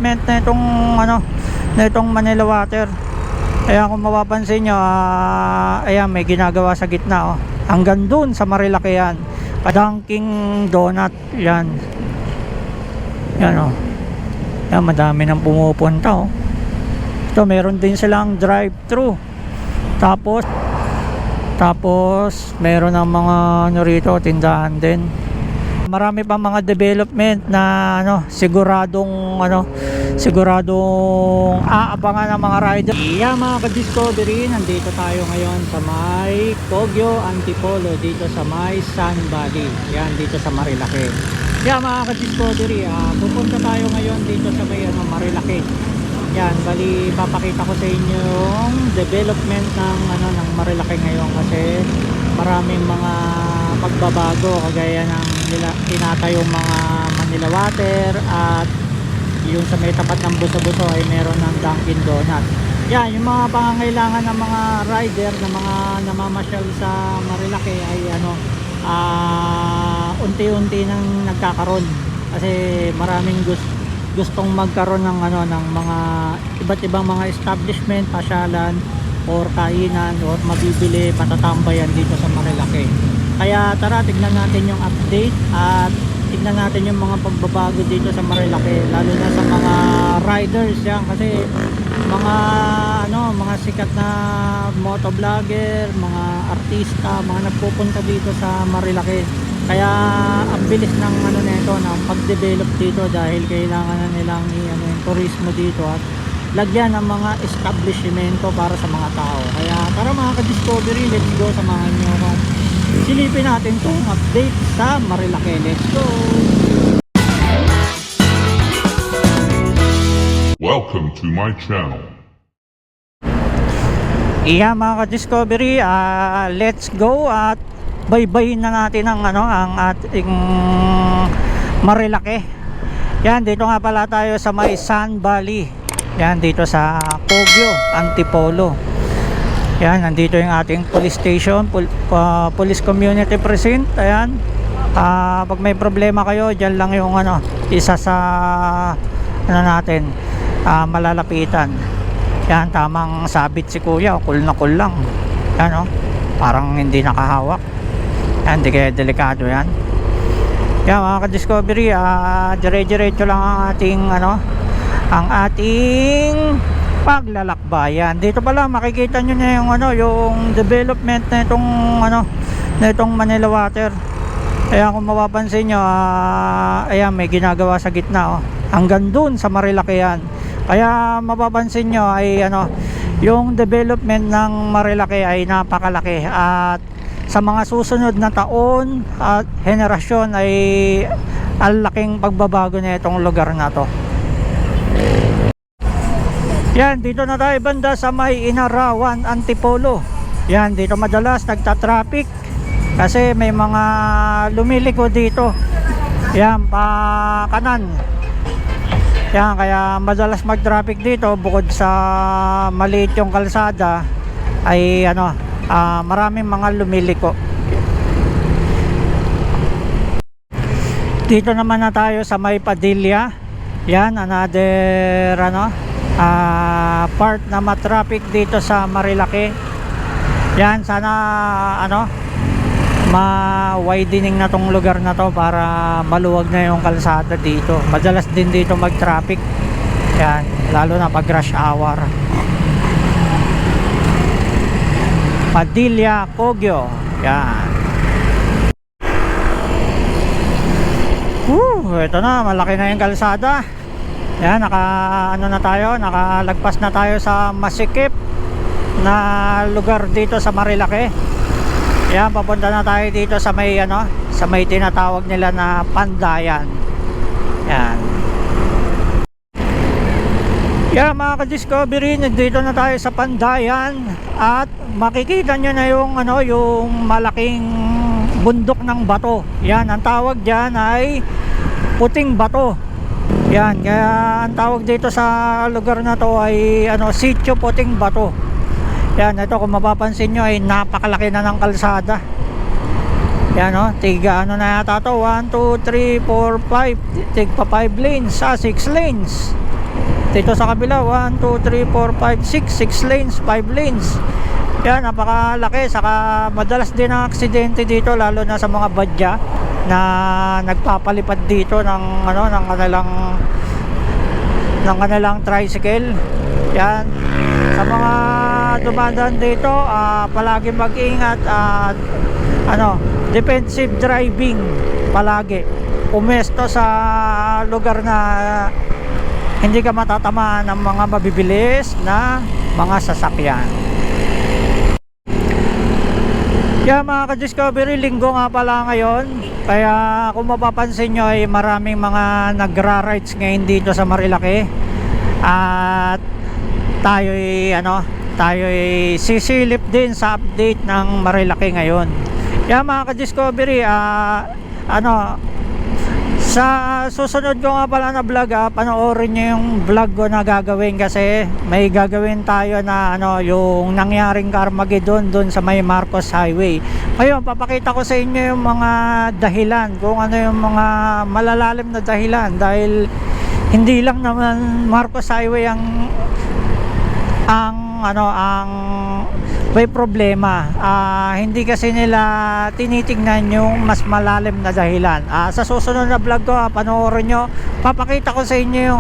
na itong na itong Manila Water. Ayan, kung mapapansin nyo, ayan, may ginagawa sa gitna, oh. Hanggang dun sa Marilaki yan, Dunkin Donut yan. Yan, oh. Yan, madami nang pumupunta, oh. Ito, meron din silang drive-thru. Tapos meron ng mga rito, tindahan din. Marami pa mga development na siguradong aabangan ng mga rider. Yeah, mga ka-Discovery, nandito tayo ngayon sa may Kogyo Antipolo, dito sa may Sun Valley. Yan, dito sa Marilaki. Yeah, mga ka-Discovery, pupunta tayo ngayon dito sa may Marilaki. Yan, bali papakita ko sa inyo yung development ng Marilaki ngayon, kasi maraming mga pagbabago, kagaya ng tinatayong mga Manila Water, at yung sa may tapat ng Buso-Buso ay meron ng Dunkin Donut. Yan, yung mga pangangailangan ng mga rider na mga namamasyal sa Marilaki ay unti-unti nang nagkakaroon, kasi maraming gustong magkaroon ng ng mga iba't ibang mga establishment, pasyalan or kainan or mabibili, patatambayan dito sa Marilaki. Kaya tara, tignan natin yung update at tignan natin yung mga pagbabago dito sa Marilaki, lalo na sa mga riders yan, kasi mga sikat na motovlogger, mga artista, mga nagpupunta dito sa Marilaki. Kaya ang bilis ng nito, ng pag-develop dito, dahil kailangan na nilang yung turismo dito at lagyan ng mga establishmento para sa mga tao. Kaya tara, mga ka-Discovery, let's go, samahan nyo ako. Silipin natin itong update sa Marilaki. Let's go! Welcome to my channel. Iya, mga ka-Discovery, let's go at baybayin na natin ang ating Marilaki. Yan, dito nga pala tayo sa may Sun Valley. Yan, dito sa Kogyo Antipolo. Yan, nandito yung ating police station, police community precinct. Ayan, pag may problema kayo, dyan lang yung isa sa natin, malalapitan. Yan, tamang sabit si kuya, cool na cool lang. Yan, parang hindi nakahawak. Yan, di kaya delikado yan. Yan, mga ka-Discovery, dire-diretso lang ang ating paglalakbayan. Dito pala makikita nyo na yung development na itong Manila Water. Ayan, kung mapapansin nyo, ayan, may ginagawa sa gitna, oh. Hanggang dun sa Marilaki yan. Kaya mapapansin nyo ay yung development ng Marilaki ay napakalaki, at sa mga susunod na taon at henerasyon ay ang laking pagbabago na itong lugar na to. Yan, dito na tayo banda sa may Inarawan, Antipolo. Yan, dito madalas nagta-traffic kasi may mga lumiliko dito. Yan, pa kanan. Yan, kaya madalas mag-traffic dito. Bukod sa maliit yung kalsada, ay maraming mga lumiliko. Dito naman na tayo sa may Padilla. Yan, another part na ma-traffic dito sa Marilaki. Yan, sana ma-widening na tong lugar na to para maluwag na yung kalsada dito. Madalas din dito mag-traffic. Yan, lalo na pag rush hour. Padilla, Kogyo. Yan. Ito na, malaki na yung kalsada. Yan, nakalagpas na tayo sa masikip na lugar dito sa Marilaki. Yan, papunta na tayo dito sa may sa may tinatawag nila na Pandayan. Yan. Yan, mga ka-Discovery, dito na tayo sa Pandayan at makikita nyo na yung yung malaking bundok ng bato. Yan, ang tawag diyan ay Puting Bato. Yan, kaya ang tawag dito sa lugar na to ay Sitio Puting Bato. Yan, ito kung mapapansin nyo ay napakalaki na ng kalsada. Yan, tiga na yata to, 1, 2, 3, 4, 5, tigpa 5 lanes, 6 lanes. Dito sa kabila, 1, 2, 3, 4, 5, 6 lanes, 5 lanes. Yan, napakalaki. Saka madalas din ang aksidente dito, lalo na sa mga badya na nagpapalipad dito ng kanilang tricycle. Yan, sa mga dumadaan dito, palagi mag-ingat at defensive driving palagi. Pumesto sa lugar na hindi ka matatamaan ng mga mabibilis na mga sasakyan. Kaya mga ka-Discovery, linggo nga pala ngayon. Kaya kung mapapansin nyo ay maraming mga nagra-rides ngayon dito sa Marilake. At tayo'y sisilip din sa update ng Marilake ngayon. Kaya mga ka-Discovery, sa susunod ko nga pala na vlog, panoorin nyo yung vlog ko na gagawin, kasi may gagawin tayo na yung nangyaring Carmageddon doon sa may Marcos Highway. Ngayon, papakita ko sa inyo yung mga dahilan, kung ano yung mga malalalim na dahilan, dahil hindi lang naman Marcos Highway ang may problema. Hindi kasi nila tinitingnan yung mas malalim na dahilan. Sa susunod na vlog ko, panoorin nyo, papakita ko sa inyo yung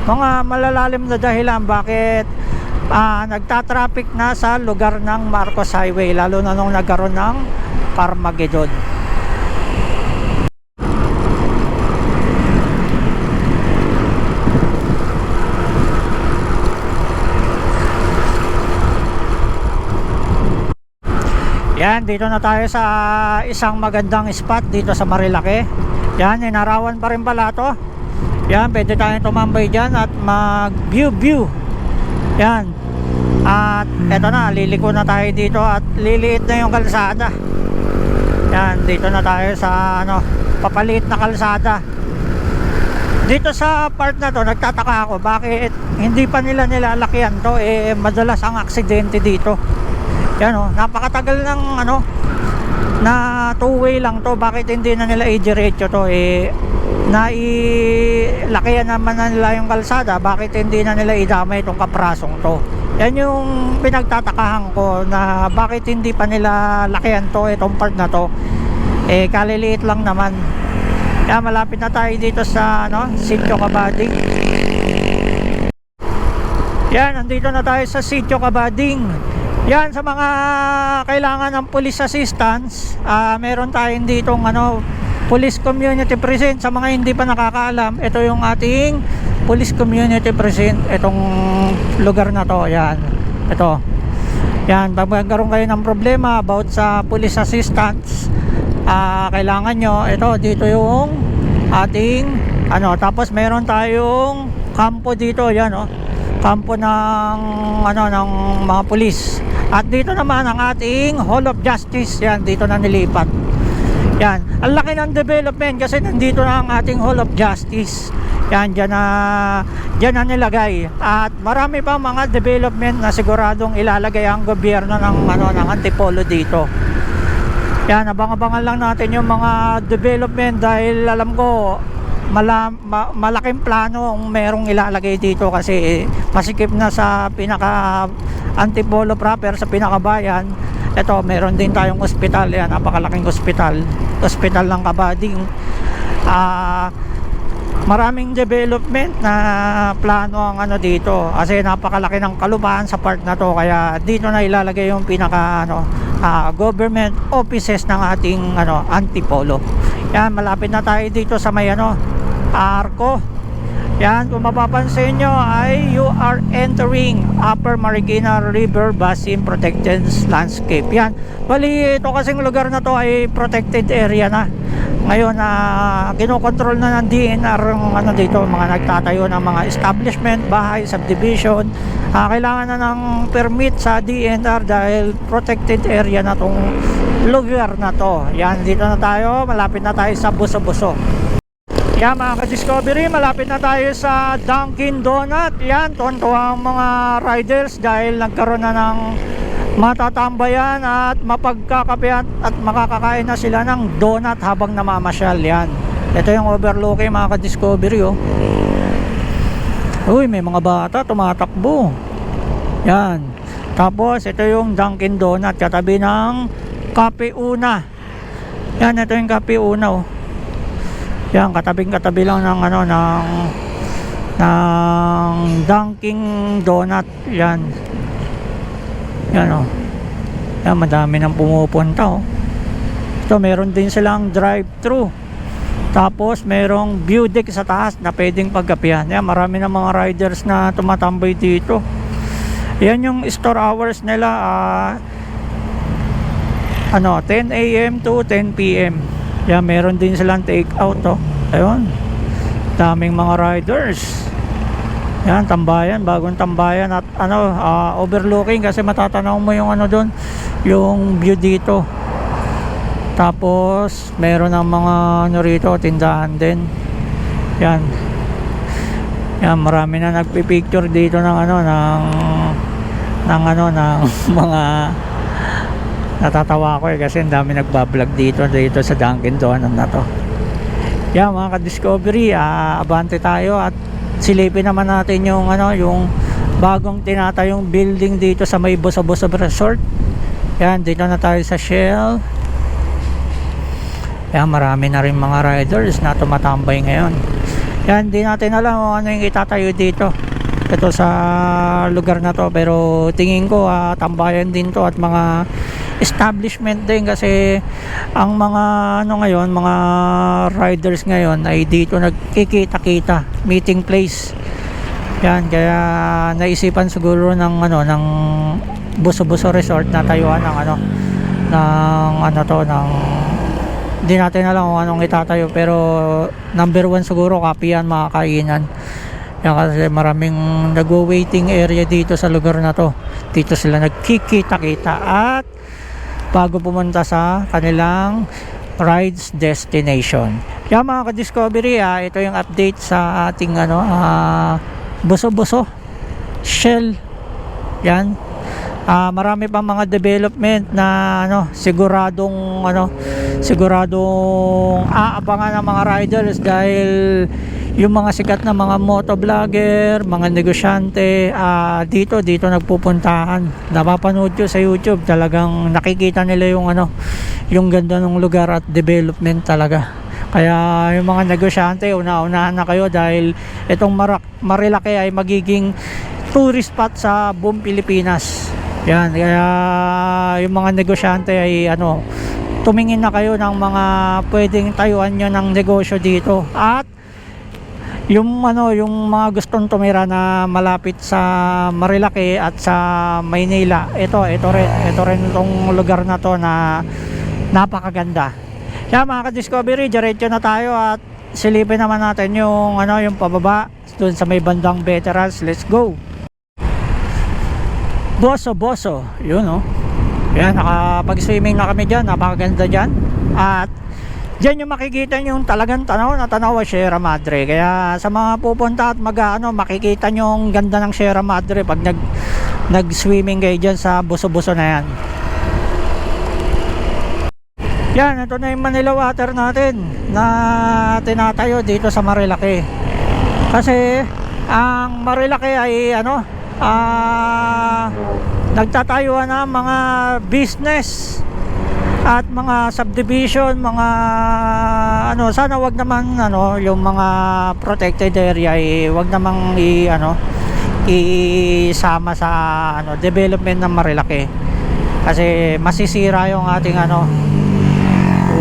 mga malalalim na dahilan bakit nagtatraffic na sa lugar ng Marcos Highway, lalo na nung nagkaroon ng Carmageddon. Yan, dito na tayo sa isang magandang spot dito sa Marilake. Yan, inarawan pa rin pala to. Yan, pwede tayong tumambay dyan at mag view. Yan. At eto na, liliko na tayo dito at liliit na yung kalsada. Yan, dito na tayo sa papaliit na kalsada. Dito sa part na to, nagtataka ako bakit hindi pa nila nilalakyan to. Madalas ang aksidente dito. Yan, napakatagal ng na two-way lang to. Bakit hindi na nila i-diretso to? Nailakihan naman na nila yung kalsada, bakit hindi na nila idamay itong kaprasong to? Yan yung pinagtatakahan ko, na bakit hindi pa nila lakihan to, itong part na to. Kaliliit lang naman. Kaya malapit na tayo dito sa Sitio Cabading. Yan, nandito na tayo sa Sitio Cabading. Yan, sa mga kailangan ng police assistance, meron tayong ditong police community present. Sa mga hindi pa nakakaalam, ito yung ating police community present, itong lugar na to. Yan, ito. Yan, pag magkaroon kayo ng problema about sa police assistance, kailangan nyo, ito, dito yung ating tapos meron tayong kampo dito. Yan, kampo ng ng mga pulis. At dito naman ang ating Hall of Justice. Yan, dito na nilipat. Yan, ang laki ng development kasi nandito na ang ating Hall of Justice. Yan, dyan na nilagay. At marami pa mga development na siguradong ilalagay ang gobyerno ng Antipolo dito. Yan, abang-abangan lang natin yung mga development, dahil alam ko malaking plano ang merong ilalagay dito, kasi masikip na sa pinaka Antipolo proper, sa pinakabayan. Ito, meron din tayong ospital. Yan, napakalaking ospital ng Cabading. Maraming development na plano ang dito, kasi napakalaki ng kalumaan sa part na to. Kaya dito na ilalagay yung pinaka government offices ng ating Antipolo. Yan, malapit na tayo dito sa may Arco. Yan, kung mapapansin nyo ay you are entering Upper Marikina River Basin Protected Landscape. Yan, bali ito kasing lugar na to ay protected area na. Ngayon, kinokontrol na ng DNR dito, mga nagtatayo ng mga establishment, bahay, subdivision. Kailangan na ng permit sa DNR dahil protected area na tong lugar na to. Yan, dito na tayo, malapit na tayo sa Buso-Buso. Yan mga ka-Discovery, malapit na tayo sa Dunkin Donut. Yan, tonto ang mga riders dahil nagkaroon na ng matatambayan at mapagkakapean at makakakain na sila ng donut habang namamasyal. Yan, ito yung overlooking mga ka-Discovery. Uy, may mga bata tumatakbo. Yan. Tapos ito yung Dunkin Donut katabi ng Cafe Una. Yan, ito yung Cafe Una, oh. Yan, katabi lang ng ano ng Dunkin Donut. Yan. Yan, oh. Yan, madami nang pumupunta, oh. Ito, meron din silang drive-thru. Tapos merong view deck sa taas na pwedeng pagkapihan. Yan, marami ng mga riders na tumatambay dito. Yan yung store hours nila, 10 AM to 10 PM. Yan, meron din silang take out, oh. Ayun, daming mga riders. Yan, tambayan, bagong tambayan at overlooking kasi matatanaw mo yung doon, yung view dito. Tapos meron ng mga rito, tindahan din. Yan. Yan, marami na nagpi-picture dito ng ng mga, natatawa ko kasi ang dami nagbablog dito sa Dunkin Donut na to. Yan, mga ka-discovery, abante tayo at silipin naman natin yung yung bagong tinatayong building dito sa may Boso-Boso Resort. Yan, dito na tayo sa Shell. Yan, marami na rin mga riders na tumatambay ngayon. Yan, di natin alam kung ano yung itatayo dito. Ito sa lugar na to, pero tingin ko tambayan din to at mga establishment din kasi ang mga ngayon, mga riders ngayon ay dito nagkikita-kita, meeting place. Yan, kaya naisipan siguro ng ng Boso-Boso Resort na tayuan hindi natin alam kung anong itatayo, pero number 1 siguro kapihan, mga kainan. Yan, kasi maraming nagwo-waiting area dito sa lugar na to. Dito sila nagkikita-kita at bago pumunta sa kanilang rides destination. Yan, mga ka-discovery, ito yung update sa ating Boso-Boso Shell. Yan. Marami pa mga development na siguradong aabangan ng mga riders dahil yung mga sikat na mga motovlogger, mga negosyante, dito nagpupuntahan. Napapanood ko sa YouTube, talagang nakikita nila yung ganda ng lugar at development talaga. Kaya yung mga negosyante, una-unahan na kayo dahil itong Marilake ay magiging tourist spot sa buong Pilipinas. Yan, kaya yung mga negosyante ay tumingin na kayo ng mga pwedeng tayuan nyo ng negosyo dito. At yung mga gustong tumira na malapit sa Marilake at sa Maynila, ito rin itong lugar na to na napakaganda. Kaya, mga ka-discovery, diretso na tayo at silipin naman natin yung pababa dun sa may bandang veterans. Let's go. Boso-Boso, yun, yan, nakapag-swimming na kami dyan, napakaganda dyan. At dyan yung makikita nyo yung talagang tanaw sa Sierra Madre. Kaya sa mga pupunta at makikita nyo yung ganda ng Sierra Madre pag nag-swimming kayo dyan sa Boso-Boso na yan. Yan, ito na yung Manila Water natin na tinatayo dito sa Marilake. Kasi ang Marilake ay nagtatayuan na mga business at mga subdivision, mga sana wag naman yung mga protected area wag namang isama sa development ng Marilake kasi masisira yung ating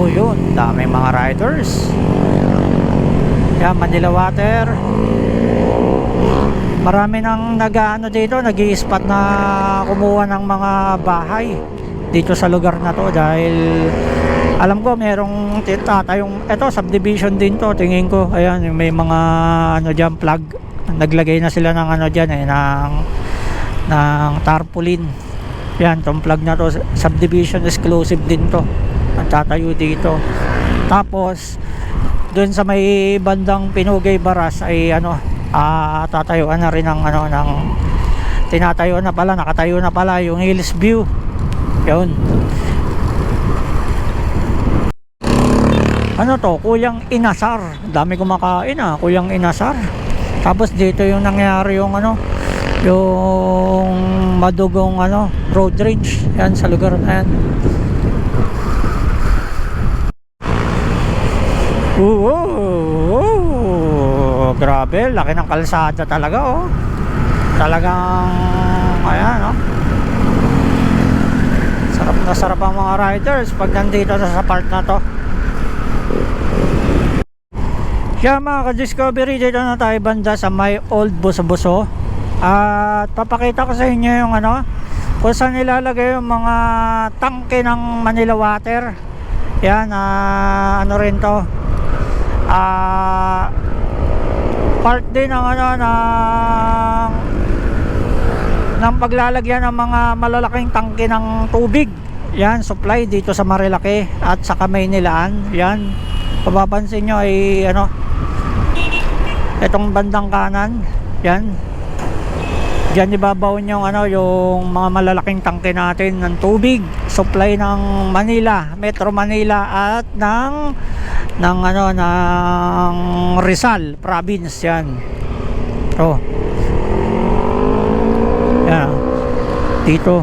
yun, daming mga riders. Yan, Manila Water. Marami nang dito, nag-i-spot na kumuha ng mga bahay dito sa lugar na to dahil alam ko merong tatayong subdivision din to, tingin ko. Ayan, may mga dyan plug, naglagay na sila ng dyan ng tarpaulin. Yan, tong plug na to, subdivision exclusive din to ang tatayo dito. Tapos doon sa may bandang Pinugay Baras ay tatayuan na rin ng tinatayo na pala, nakatayo na pala yung Hills View. Yun, Kuyang Inasar, dami kumakain Kuyang Inasar. Tapos dito yung nangyari yung ano, yung madugong ano, road rage yan sa lugar na yan. Grabe, laki ng kalsada talaga oh. Talagang ayan oh. Sarap na sarap ang mga riders pag nandito sa part na to. Kaya mga ka-discovery, dito na tayo banda sa may Old Buso-Buso. At papakita ko sa inyo yung ano, kung saan nilalagay yung mga tangke ng Manila Water. Yan, ano rin to, part din ng ano, ng paglalagyan ng mga malalaking tangke ng tubig. Yan, supply dito sa Marilake at sa Kamaynilaan. Yan, papapansin nyo ay ano, itong bandang kanan, yan, diyan ibabaw yung ano, yung mga malalaking tangke natin ng tubig, supply ng Manila, Metro Manila at ng ano, ng Rizal province. Yan, oh, yan dito.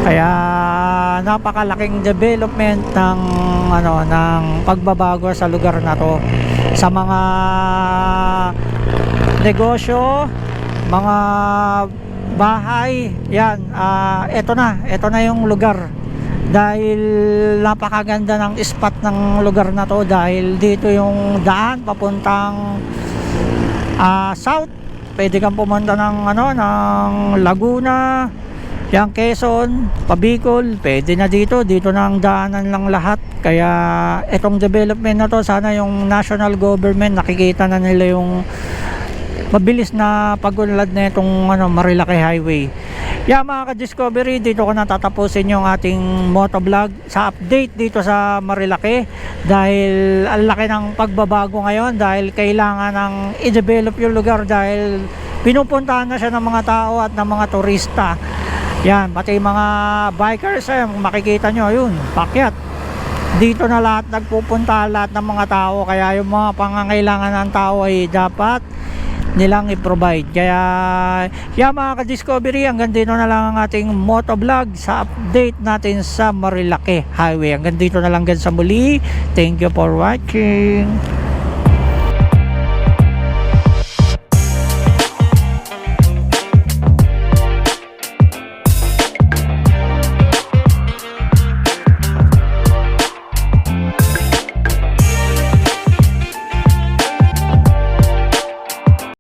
Kaya napakalaking development ng ano, ng pagbabago sa lugar na to, sa mga negosyo, mga bahay. Yan, ito na yung lugar, dahil napakaganda ng spot ng lugar na to, dahil dito yung daan papuntang south. Pwede kang pumunta ng ano, ng Laguna, yang Quezon, Pabicol, pwede na dito na ang daanan lang lahat. Kaya itong development na to, sana yung national government nakikita na nila yung mabilis na pag-unlad na itong ano, Marilake Highway. Yeah, mga ka-discovery, dito ko natatapusin yung ating motovlog sa update dito sa Marilake, dahil ang laki ng pagbabago ngayon, dahil kailangan ng i-develop yung lugar, dahil pinupuntahan na siya ng mga tao at ng mga turista. Yan, pati mga bikers, makikita nyo, yun, pakyat. Dito na lahat nagpupunta, lahat ng mga tao. Kaya yung mga pangangailangan ng tao ay dapat nilang i-provide. Kaya yeah, mga ka-discovery, hanggang dito na lang ang ating motovlog sa update natin sa Marilake Highway. Hanggang dito na lang sa muli. Thank you for watching.